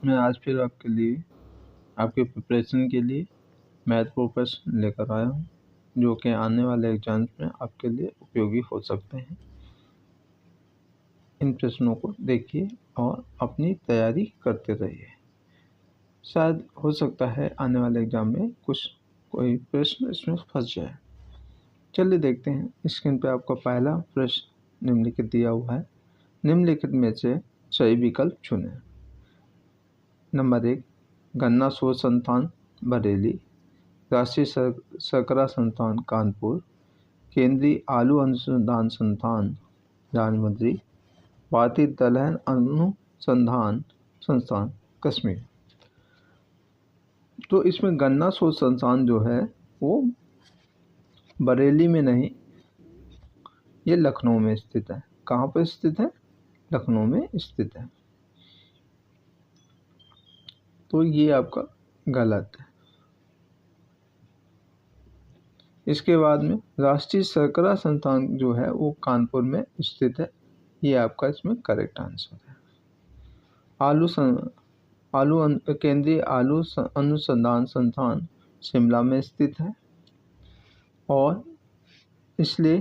मैं आज फिर आपके लिए आपके प्रिपरेशन के लिए महत्वपूर्ण प्रश्न लेकर आया हूँ, जो कि आने वाले एग्जाम्स में आपके लिए उपयोगी हो सकते हैं। इन प्रश्नों को देखिए और अपनी तैयारी करते रहिए। शायद हो सकता है आने वाले एग्जाम में कोई प्रश्न इसमें फंस जाए। चलिए देखते हैं। स्क्रीन पे आपका पहला प्रश्न निम्नलिखित दिया हुआ है। निम्नलिखित में से सही विकल्प चुनें। नंबर 1, गन्ना शोध संस्थान बरेली, राष्ट्रीय शर्करा संस्थान कानपुर, केंद्रीय आलू अनुसंधान संस्थान राजमुंद्री, भारतीय दलहन अनुसंधान संस्थान कश्मीर। तो इसमें गन्ना शोध संस्थान जो है वो बरेली में नहीं, ये लखनऊ में स्थित है। कहाँ पर स्थित है? लखनऊ में स्थित है। तो ये आपका गलत है। इसके बाद में राष्ट्रीय शर्करा संस्थान जो है वो कानपुर में स्थित है। ये आपका इसमें करेक्ट आंसर है। केंद्रीय आलू अनुसंधान संस्थान शिमला में स्थित है और इसलिए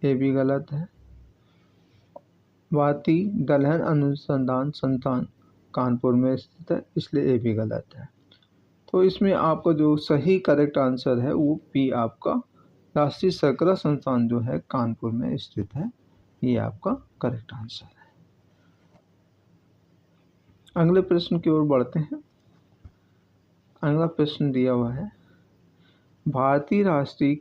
ये भी गलत है। भारतीय दलहन अनुसंधान संस्थान कानपुर में स्थित है, इसलिए ये भी गलत है। तो इसमें आपका जो सही करेक्ट आंसर है वो पी आपका राष्ट्रीय शर्करा संस्थान जो है कानपुर में स्थित है। ये आपका करेक्ट आंसर है। अगले प्रश्न की ओर बढ़ते हैं। अगला प्रश्न दिया हुआ है, भारतीय राष्ट्रीय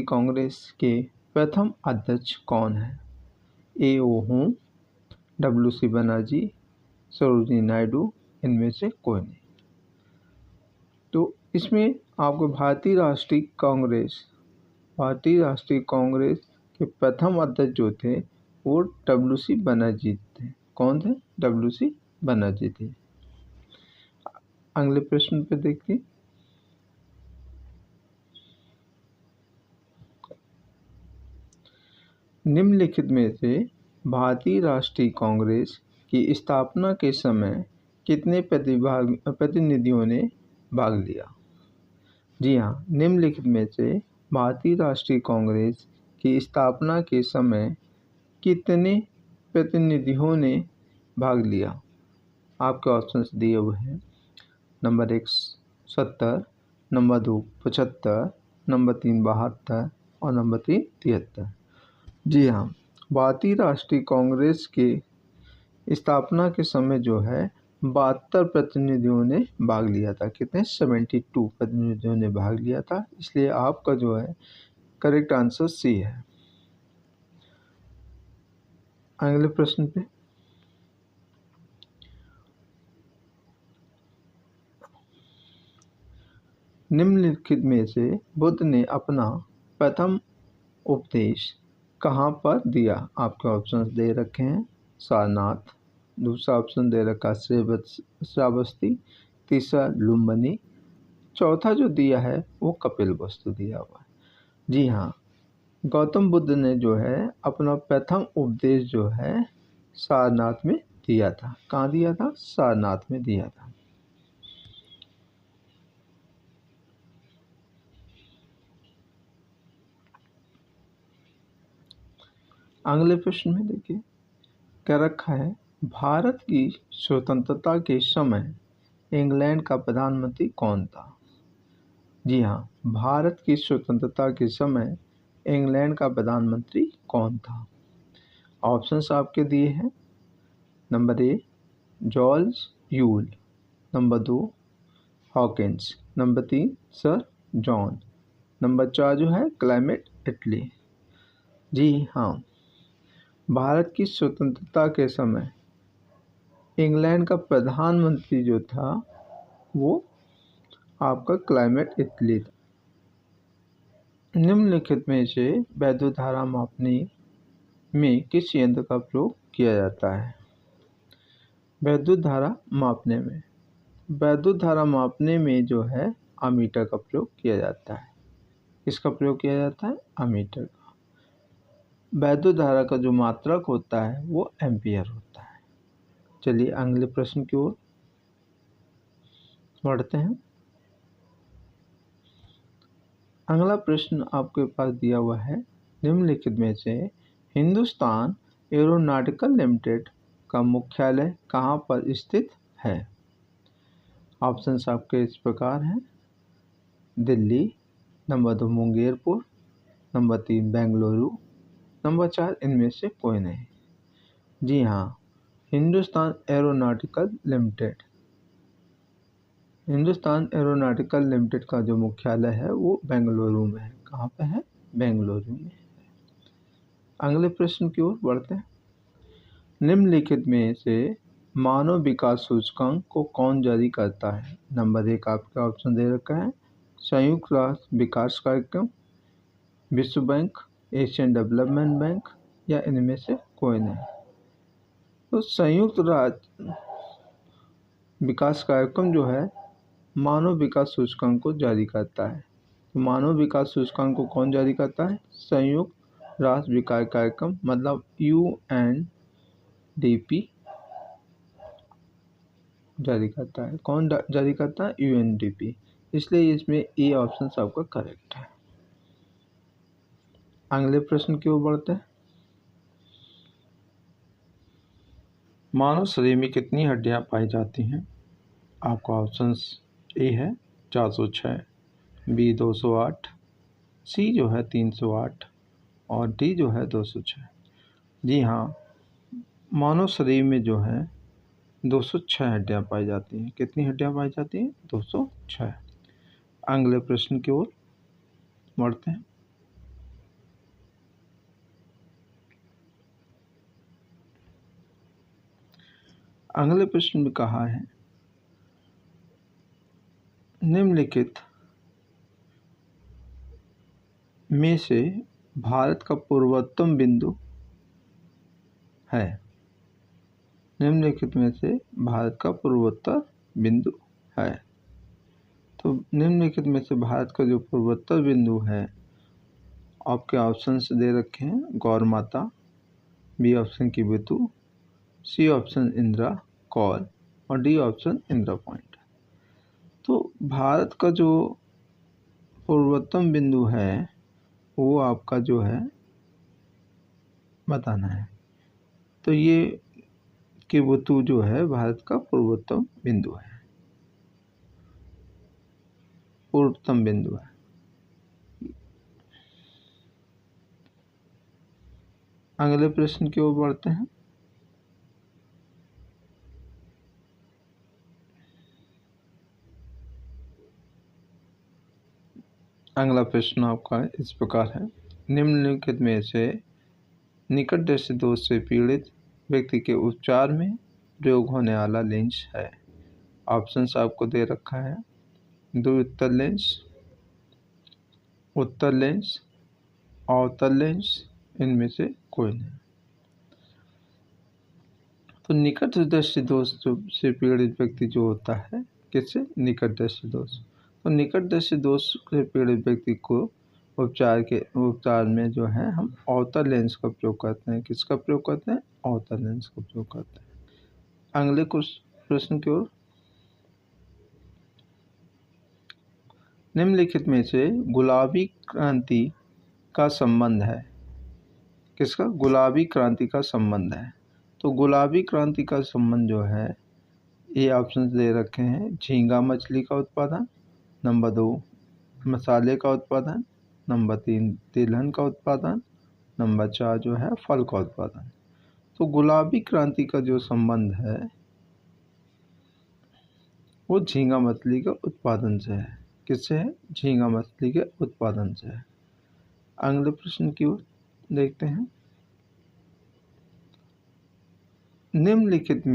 कांग्रेस के प्रथम अध्यक्ष कौन है? ए ओ होम, WC बनर्जी, सरोजिनी नायडू, इनमें से कोई नहीं। तो इसमें आपको भारतीय राष्ट्रीय कांग्रेस के प्रथम अध्यक्ष जो थे वो WC बनर्जी थे। कौन थे? WC बनर्जी थे। अगले प्रश्न पे देखिए। निम्नलिखित में से भारतीय राष्ट्रीय कांग्रेस की स्थापना के समय कितने प्रतिनिधियों ने भाग लिया? जी हाँ, निम्नलिखित में से भारतीय राष्ट्रीय कांग्रेस की स्थापना के समय कितने प्रतिनिधियों ने भाग लिया? आपके ऑप्शंस दिए हुए हैं। नंबर 1 70, नंबर 2 75, नंबर 3 72 और नंबर 3 73। जी हाँ, भारतीय राष्ट्रीय कांग्रेस के स्थापना के समय जो है 72 प्रतिनिधियों ने भाग लिया था। कितने? 72 प्रतिनिधियों ने भाग लिया था। इसलिए आपका जो है करेक्ट आंसर सी है। अगले प्रश्न पे निम्नलिखित में से बुद्ध ने अपना प्रथम उपदेश कहाँ पर दिया? आपके ऑप्शंस दे रखे हैं। सारनाथ, दूसरा ऑप्शन दे रखा श्रावस्ती, तीसरा लुम्बिनी, चौथा जो दिया है वो कपिलवस्तु दिया हुआ है। जी हाँ, गौतम बुद्ध ने जो है अपना प्रथम उपदेश जो है सारनाथ में दिया था। कहाँ दिया था? सारनाथ में दिया था। अगले प्रश्न में देखिए क्या रखा है, भारत की स्वतंत्रता के समय इंग्लैंड का प्रधानमंत्री कौन था? जी हाँ, भारत की स्वतंत्रता के समय इंग्लैंड का प्रधानमंत्री कौन था? ऑप्शंस आपके दिए हैं। Number 1 George Yule, number 2 Hawkins, number 3 sir John, number 4 जो है क्लेमेंट इटली। जी हाँ, भारत की स्वतंत्रता के समय इंग्लैंड का प्रधानमंत्री जो था वो आपका क्लेमेंट इटली था। निम्नलिखित में से वैद्युत धारा मापने में किस यंत्र का प्रयोग किया जाता है? वैद्युत धारा मापने में जो है अमीटर का प्रयोग किया जाता है। किसका प्रयोग किया जाता है? अमीटर का। वैद्युत धारा का जो मात्रक होता है वो एम्पियर होता है। चलिए अगले प्रश्न की ओर बढ़ते हैं। अगला प्रश्न आपके पास दिया हुआ है, निम्नलिखित में से हिंदुस्तान एरोनॉटिकल लिमिटेड का मुख्यालय कहाँ पर स्थित है? ऑप्शंस आपके इस प्रकार हैं, Delhi, number 2 Mungerpur, number 3 Bengaluru, number 4 इनमें से कोई नहीं। जी हाँ, हिंदुस्तान एरोनॉटिकल लिमिटेड का जो मुख्यालय है वो बेंगलुरु में है। कहाँ पे है? बेंगलुरु में। अगले प्रश्न की ओर बढ़ते हैं। निम्नलिखित में से मानव विकास सूचकांक को कौन जारी करता है? नंबर 1 आपका ऑप्शन दे रखा है, संयुक्त राष्ट्र विकास कार्यक्रम, विश्व बैंक, एशियन डेवलपमेंट बैंक या इनमें से कोई नहीं। तो संयुक्त राष्ट्र विकास कार्यक्रम जो है मानव विकास सूचकांक को जारी करता है। तो मानव विकास सूचकांक को कौन जारी करता है? संयुक्त राष्ट्र विकास कार्यक्रम, मतलब UNDP जारी करता है। कौन जारी करता है? UNDP। इसलिए इसमें ए ऑप्शन आपका करेक्ट है। अगले प्रश्न की ओर बढ़ते हैं। मानव शरीर में कितनी हड्डियां पाई जाती हैं? आपका ऑप्शन ए है 406, बी 208, सी जो है 308 और डी जो है 206। जी हाँ, मानव शरीर में जो है 206 हड्डियां पाई जाती हैं। कितनी हड्डियां पाई जाती हैं? 206। अगले प्रश्न की ओर बढ़ते हैं। अगले प्रश्न में कहा है, निम्नलिखित में से भारत का पूर्वोत्तम बिंदु है। निम्नलिखित में से भारत का पूर्वोत्तर बिंदु है। तो निम्नलिखित में से भारत का जो पूर्वोत्तर बिंदु है, आपके ऑप्शंस दे रखे हैं, गौर माता, बी ऑप्शन किबुतु, सी ऑप्शन इंदिरा कॉल और डी ऑप्शन इंदिरा पॉइंट। तो भारत का जो पूर्वोत्तम बिंदु है वो आपका जो है बताना है। तो ये किबुतु जो है भारत का पूर्वोत्तम बिंदु है, पूर्वोत्तम बिंदु है। अगले प्रश्न की ओर बढ़ते हैं। अगला प्रश्न आपका इस प्रकार है, निम्नलिखित में से निकट दृष्टि दोष से पीड़ित व्यक्ति के उपचार में प्रयोग होने वाला लेंस है। ऑप्शंस आपको दे रखा है, द्विउत्तर लेंस, उत्तर लेंस, अवतल लेंस, इनमें से कोई नहीं। तो निकट दृष्टि दोष से पीड़ित व्यक्ति जो होता है, किससे? निकट दृष्टि दोष। तो निकट दृष्टि दोष से पीड़ित व्यक्ति को उपचार में जो है हम अवतल लेंस का प्रयोग करते हैं। किसका प्रयोग करते हैं? अवतल लेंस का प्रयोग करते हैं। अगले कुछ प्रश्न की ओर। निम्नलिखित में से गुलाबी क्रांति का संबंध है। किसका? गुलाबी क्रांति का संबंध है। तो गुलाबी क्रांति का संबंध जो है, ये ऑप्शन दे रखे हैं, झींगा मछली का उत्पादन, नंबर 2 मसाले का उत्पादन, नंबर 3 तिलहन का उत्पादन, नंबर 4 जो है फल का उत्पादन। तो गुलाबी क्रांति का जो संबंध है वो झींगा मछली के उत्पादन से है। किससे है? झींगा मछली के उत्पादन से है। अगले प्रश्न की ओर देखते हैं। निम्नलिखित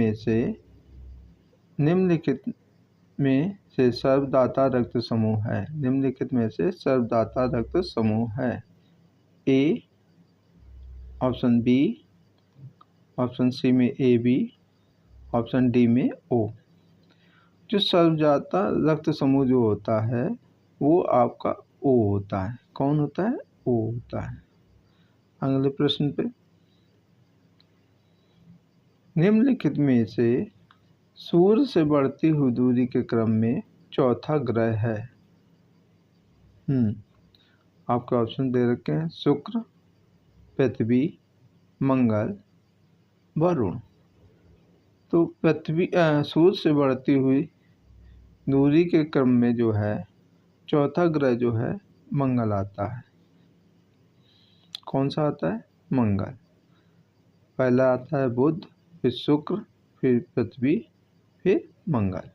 में से सर्वदाता रक्त समूह है। निम्नलिखित में से सर्वदाता रक्त समूह है। A option B, option C में ए बी, ऑप्शन डी में ओ। जो सर्वदाता रक्त समूह जो होता है वो आपका ओ होता है। कौन होता है? ओ होता है। अगले प्रश्न पे निम्नलिखित में से सूर्य से बढ़ती हुई दूरी के क्रम में चौथा ग्रह है। आपके ऑप्शन दे रखे हैं शुक्र, पृथ्वी, मंगल, वरुण। तो पृथ्वी सूर्य से बढ़ती हुई दूरी के क्रम में जो है चौथा ग्रह जो है मंगल आता है। कौन सा आता है? मंगल। पहला आता है बुध, फिर शुक्र, फिर पृथ्वी, फिर मंगल।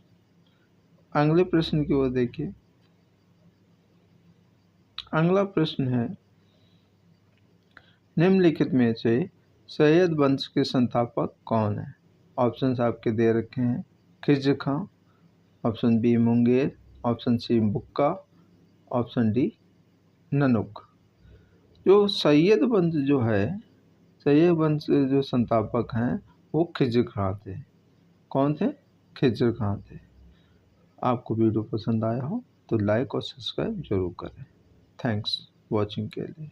अगले प्रश्न की ओर देखिए। अगला प्रश्न है, निम्नलिखित में से सैयद वंश के संस्थापक कौन है? ऑप्शंस आपके दे रखे हैं Khizr Khan, option B Munger, option C Bukka, option D Nanuk. जो सैयद वंश जो है, सैयद वंश जो संस्थापक हैं वो खिज्र खां थे। कौन थे? खिज्र खां थे। आपको वीडियो पसंद आया हो तो लाइक और सब्सक्राइब जरूर करें। थैंक्स वॉचिंग के लिए।